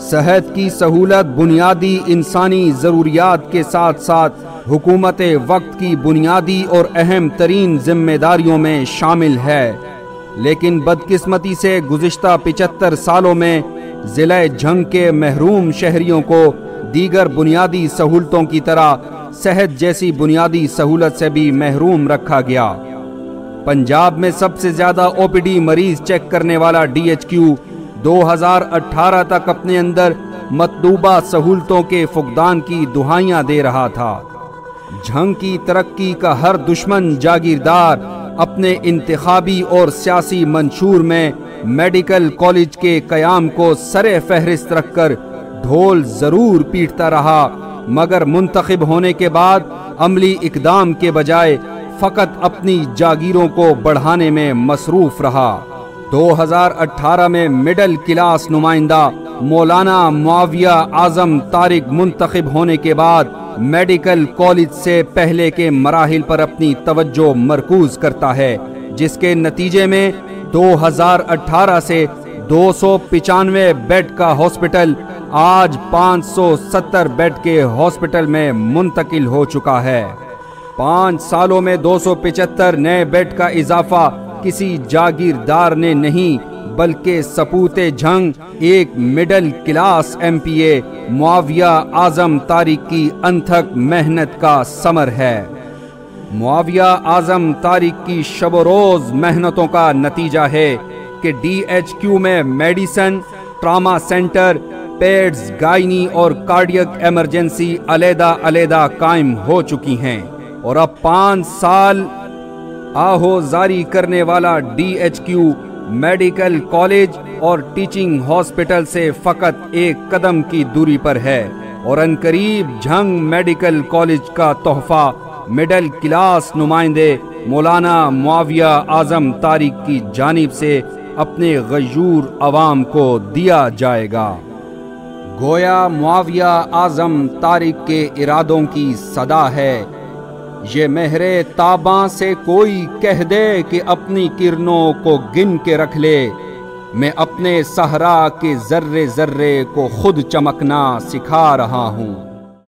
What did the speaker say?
صحت کی سہولت بنیادی انسانی ضروریات کے ساتھ ساتھ حکومت وقت کی بنیادی اور اہم ترین ذمہ داریوں میں شامل ہے، لیکن بدقسمتی سے گزشتہ 75 سالوں میں ضلع جھنگ کے محروم شہریوں کو دیگر بنیادی سہولتوں کی طرح صحت جیسی بنیادی سہولت سے بھی محروم رکھا گیا۔ پنجاب میں سب سے زیادہ او پی ڈی مریض چیک کرنے والا ڈی ایچ کیو 2018 تک اپنے اندر مطلوبہ سہولتوں کے فقدان کی دہائیاں دے رہا تھا۔ جھنگ کی ترقی کا ہر دشمن جاگیردار اپنے انتخابی اور سیاسی منشور میں میڈیکل کالج کے قیام کو سر فہرست رکھ کر ڈھول ضرور پیٹتا رہا، مگر منتخب ہونے کے بعد عملی اقدام کے بجائے فقط اپنی جاگیروں کو بڑھانے میں مصروف رہا۔ 2018 میں مڈل کلاس نمائندہ مولانا معاویہ اعظم طارق منتخب ہونے کے بعد میڈیکل کالج سے پہلے کے مراحل پر اپنی توجہ مرکوز کرتا ہے، جس کے نتیجے میں 2018 سے 295 بیڈ کا ہاسپٹل آج 570 بیڈ کے ہاسپٹل میں منتقل ہو چکا ہے۔ 5 سالوں میں 275 نئے بیڈ کا اضافہ کسی جاگیردار نے نہیں بلکہ سپوت جھنگ ایک مڈل کلاس ایم پی اے معاویہ اعظم طارق کی انتھک محنت کا ثمر ہے۔ معاویہ اعظم طارق کی شب و روز محنتوں کا نتیجہ ہے کہ ڈی ایچ کیو میں میڈیسن، ٹراما سینٹر، پیڈز، گائنی اور کارڈیک ایمرجنسی علیحدہ علیحدہ قائم ہو چکی ہیں، اور اب 5 سال آہو زاری کرنے والا D H Q medical college اور ٹیچنگ ہاسپٹل سے فقط ایک قدم کی دوری پر ہے، اور عنقریب جھنگ میڈیکل کالج کا تحفہ مڈل کلاس نمائندے مولانا معاویہ اعظم طارق کی جانب سے اپنے غیور عوام کو دیا جائے گا۔ گویا معاویہ اعظم طارق کے ارادوں کی صدا ہے، یہ مہر تاباں سے کوئی کہہ دے کہ اپنی کرنوں کو گن کے رکھ لے، میں اپنے صحرا کے ذرے ذرے کو خود چمکنا سکھا رہا ہوں۔